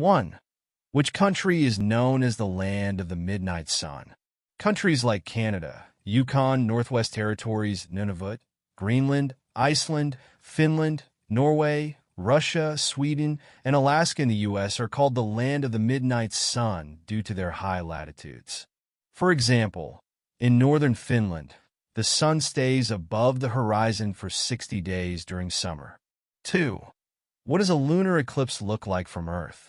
1. Which country is known as the land of the midnight sun? Countries like Canada, Yukon, Northwest Territories, Nunavut, Greenland, Iceland, Finland, Norway, Russia, Sweden, and Alaska in the U.S. are called the land of the midnight sun due to their high latitudes. For example, in northern Finland, the sun stays above the horizon for 60 days during summer. 2. What does a lunar eclipse look like from Earth?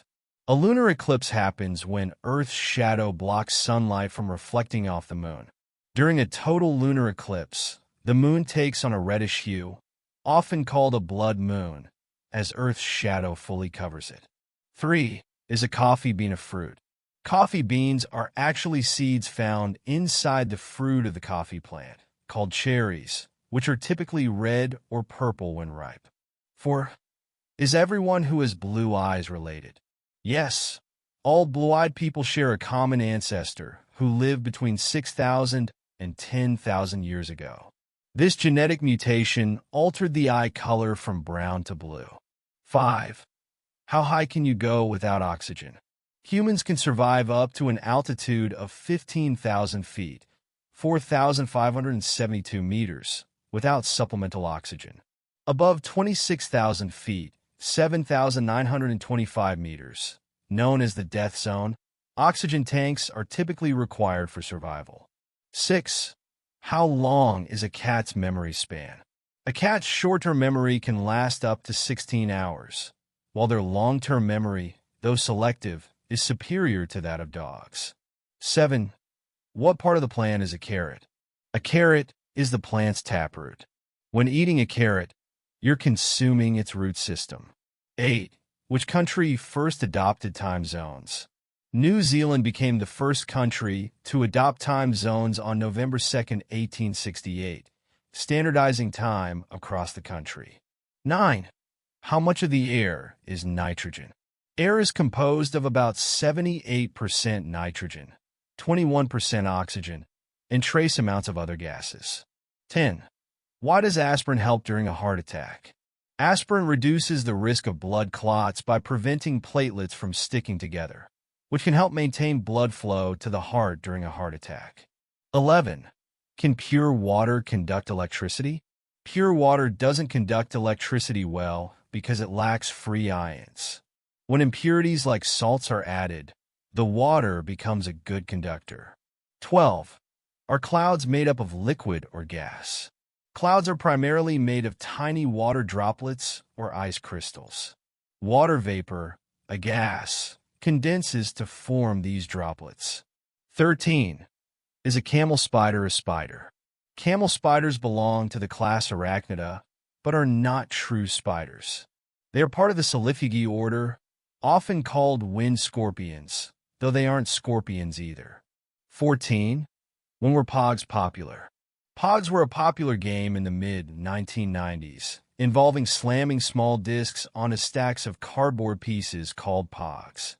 A lunar eclipse happens when Earth's shadow blocks sunlight from reflecting off the moon. During a total lunar eclipse, the moon takes on a reddish hue, often called a blood moon, as Earth's shadow fully covers it. 3. Is a coffee bean a fruit? Coffee beans are actually seeds found inside the fruit of the coffee plant, called cherries, which are typically red or purple when ripe. 4. Is everyone who has blue eyes related? Yes. All blue-eyed people share a common ancestor who lived between 6,000 and 10,000 years ago. This genetic mutation altered the eye color from brown to blue. 5. How high can you go without oxygen? Humans can survive up to an altitude of 15,000 feet, 4,572 meters, without supplemental oxygen. Above 26,000 feet, 7,925 meters, known as the death zone, oxygen tanks are typically required for survival. 6. How long is a cat's memory span? A cat's short-term memory can last up to 16 hours, while their long-term memory, though selective, is superior to that of dogs. 7. What part of the plant is a carrot? A carrot is the plant's taproot. When eating a carrot, you're consuming its root system. 8. Which country first adopted time zones? New Zealand became the first country to adopt time zones on November 2, 1868, standardizing time across the country. 9. How much of the air is nitrogen? Air is composed of about 78% nitrogen, 21% oxygen, and trace amounts of other gases. 10. Why does aspirin help during a heart attack? Aspirin reduces the risk of blood clots by preventing platelets from sticking together, which can help maintain blood flow to the heart during a heart attack. 11. Can pure water conduct electricity? Pure water doesn't conduct electricity well because it lacks free ions. When impurities like salts are added, the water becomes a good conductor. 12. Are clouds made up of liquid or gas? Clouds are primarily made of tiny water droplets or ice crystals. Water vapor, a gas, condenses to form these droplets. 13. Is a camel spider a spider? Camel spiders belong to the class Arachnida, but are not true spiders. They are part of the Sylphigi order, often called wind scorpions, though they aren't scorpions either. 14. When were Pogs popular? Pogs were a popular game in the mid-1990s, involving slamming small discs onto stacks of cardboard pieces called Pogs.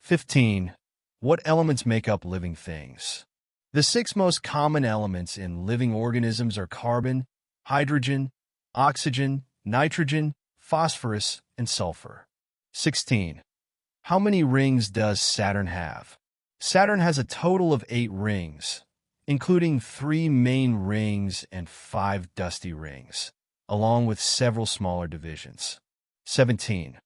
15. What elements make up living things? The 6 most common elements in living organisms are carbon, hydrogen, oxygen, nitrogen, phosphorus, and sulfur. 16. How many rings does Saturn have? Saturn has a total of 8 rings, including 3 main rings and 5 dusty rings, along with several smaller divisions. 17.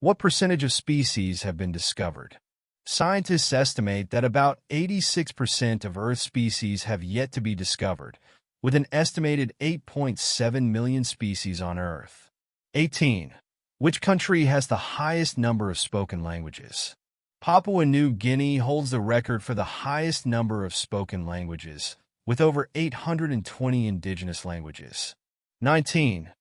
What percentage of species have been discovered? Scientists estimate that about 86% of Earth species have yet to be discovered, with an estimated 8.7 million species on Earth. 18. Which country has the highest number of spoken languages? Papua New Guinea holds the record for the highest number of spoken languages, with over 820 indigenous languages. 19.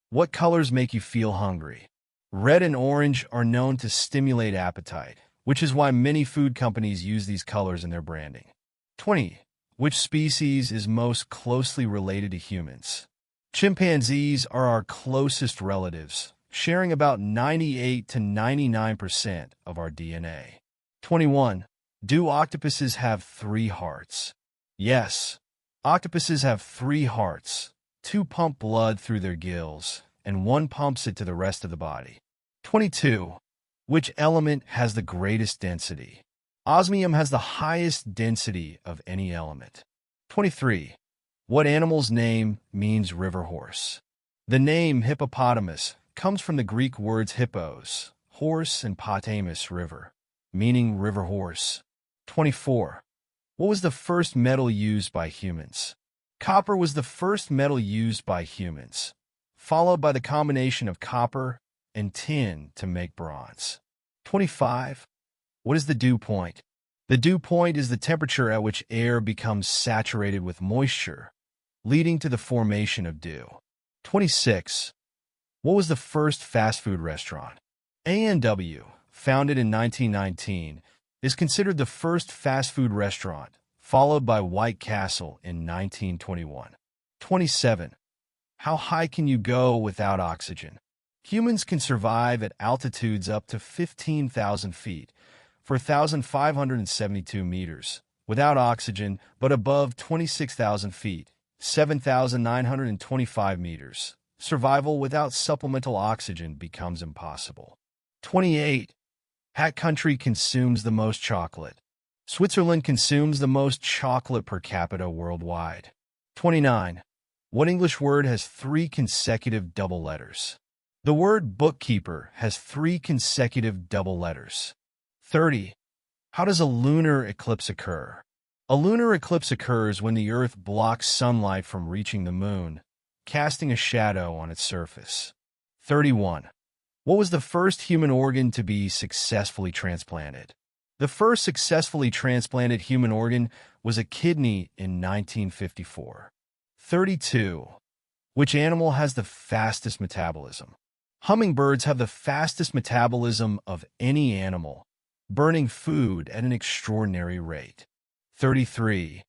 What colors make you feel hungry? Red and orange are known to stimulate appetite, which is why many food companies use these colors in their branding. 20. Which species is most closely related to humans? Chimpanzees are our closest relatives, sharing about 98 to 99% of our DNA. 21. Do octopuses have 3 hearts? Yes. Octopuses have 3 hearts. 2 pump blood through their gills, and 1 pumps it to the rest of the body. 22. Which element has the greatest density? Osmium has the highest density of any element. 23. What animal's name means river horse? The name hippopotamus comes from the Greek words hippos, horse, and potamus, river, meaning river horse. 24. What was the first metal used by humans? Copper was the first metal used by humans, followed by the combination of copper and tin to make bronze. 25. What is the dew point? The dew point is the temperature at which air becomes saturated with moisture, leading to the formation of dew. 26. What was the first fast food restaurant? A&W, founded in 1919, is considered the first fast food restaurant, followed by White Castle in 1921. 27. How high can you go without oxygen? Humans can survive at altitudes up to 15,000 feet, 4,572 meters, without oxygen, but above 26,000 feet, 7,925 meters. Survival without supplemental oxygen becomes impossible. 28. What country consumes the most chocolate? Switzerland consumes the most chocolate per capita worldwide. 29. What English word has 3 consecutive double letters? The word bookkeeper has 3 consecutive double letters. 30. How does a lunar eclipse occur? A lunar eclipse occurs when the Earth blocks sunlight from reaching the moon, casting a shadow on its surface. 31. What was the first human organ to be successfully transplanted? The first successfully transplanted human organ was a kidney in 1954. 32. Which animal has the fastest metabolism? Hummingbirds have the fastest metabolism of any animal, burning food at an extraordinary rate. 33.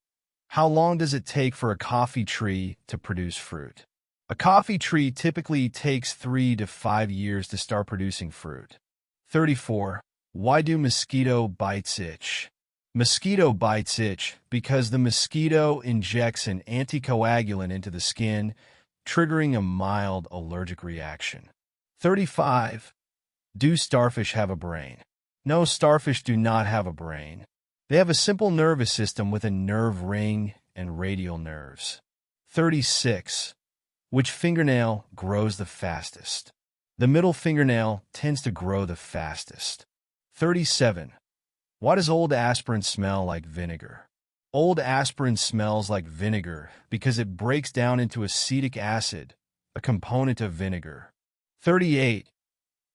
How long does it take for a coffee tree to produce fruit? A coffee tree typically takes 3 to 5 years to start producing fruit. 34. Why do mosquito bites itch? Mosquito bites itch because the mosquito injects an anticoagulant into the skin, triggering a mild allergic reaction. 35. Do starfish have a brain? No, starfish do not have a brain. They have a simple nervous system with a nerve ring and radial nerves. 36. Which fingernail grows the fastest? The middle fingernail tends to grow the fastest. 37. Why does old aspirin smell like vinegar? Old aspirin smells like vinegar because it breaks down into acetic acid, a component of vinegar. 38.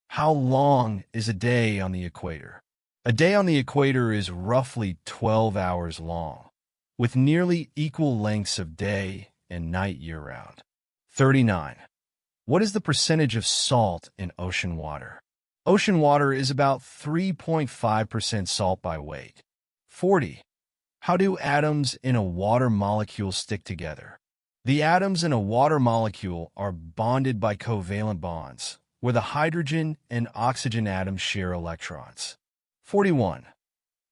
How long is a day on the equator? A day on the equator is roughly 12 hours long, with nearly equal lengths of day and night year-round. 39. What is the percentage of salt in ocean water? Ocean water is about 3.5% salt by weight. 40. How do atoms in a water molecule stick together? The atoms in a water molecule are bonded by covalent bonds, where the hydrogen and oxygen atoms share electrons. 41.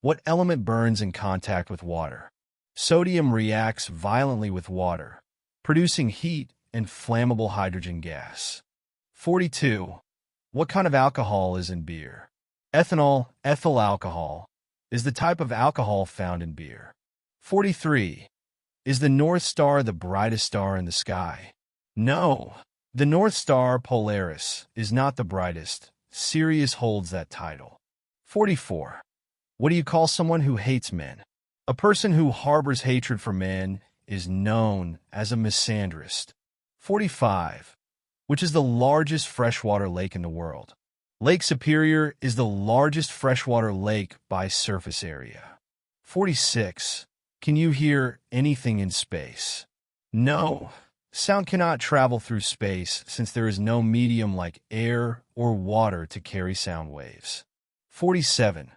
What element burns in contact with water? Sodium reacts violently with water, producing heat and flammable hydrogen gas. 42. What kind of alcohol is in beer? Ethanol, ethyl alcohol, is the type of alcohol found in beer. 43. Is the North Star the brightest star in the sky? No. The North Star, Polaris, is not the brightest. Sirius holds that title. 44. What do you call someone who hates men? A person who harbors hatred for men is known as a misandrist. 45. Which is the largest freshwater lake in the world? Lake Superior is the largest freshwater lake by surface area. 46. Can you hear anything in space? No. Sound cannot travel through space since there is no medium like air or water to carry sound waves. 47.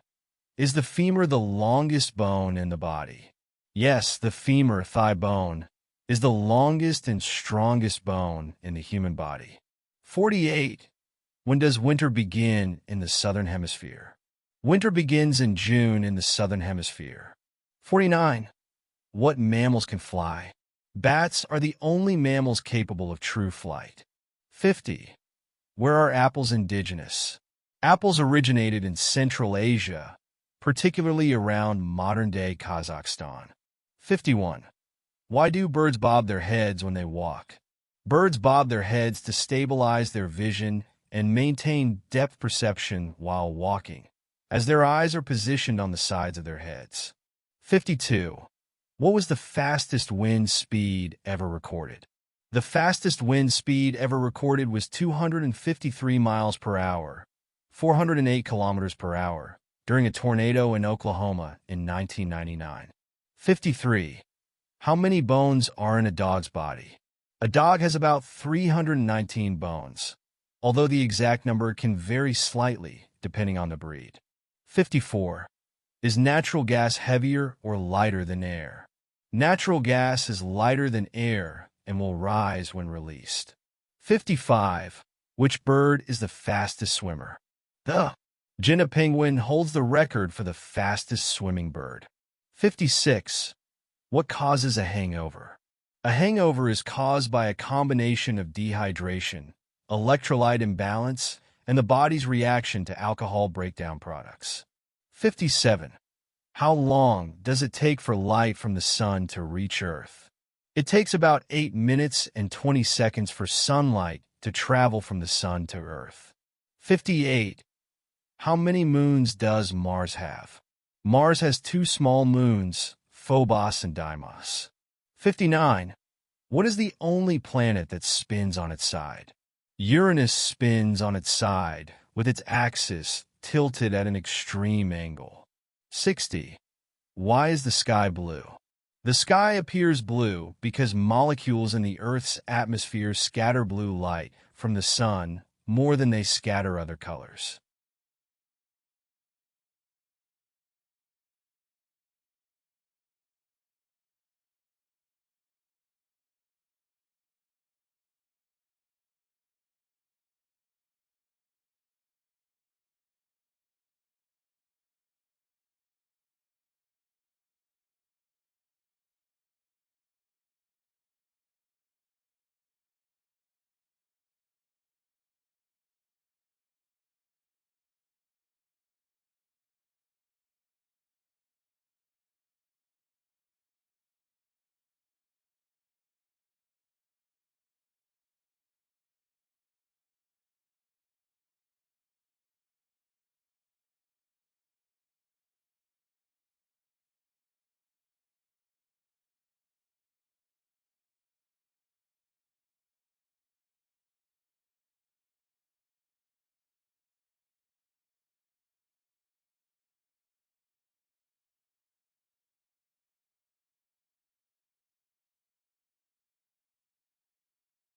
Is the femur the longest bone in the body? Yes, the femur, thigh bone, is the longest and strongest bone in the human body. 48. When does winter begin in the southern hemisphere? Winter begins in June in the southern hemisphere. 49. What mammals can fly? Bats are the only mammals capable of true flight. 50. Where are apples indigenous? Apples originated in Central Asia, particularly around modern-day Kazakhstan. 51. Why do birds bob their heads when they walk? Birds bob their heads to stabilize their vision and maintain depth perception while walking, as their eyes are positioned on the sides of their heads. 52. What was the fastest wind speed ever recorded? The fastest wind speed ever recorded was 253 miles per hour, 408 kilometers per hour, during a tornado in Oklahoma in 1999. 53. How many bones are in a dog's body? A dog has about 319 bones, although the exact number can vary slightly depending on the breed. 54. Is natural gas heavier or lighter than air? Natural gas is lighter than air and will rise when released. 55. Which bird is the fastest swimmer? The Jenna penguin holds the record for the fastest swimming bird. 56. What causes a hangover? A hangover is caused by a combination of dehydration, electrolyte imbalance, and the body's reaction to alcohol breakdown products. 57. How long does it take for light from the sun to reach Earth? It takes about 8 minutes and 20 seconds for sunlight to travel from the sun to Earth. 58. How many moons does Mars have? Mars has 2 small moons, Phobos and Deimos. 59. What is the only planet that spins on its side? Uranus spins on its side, with its axis tilted at an extreme angle. 60. Why is the sky blue? The sky appears blue because molecules in the Earth's atmosphere scatter blue light from the sun more than they scatter other colors.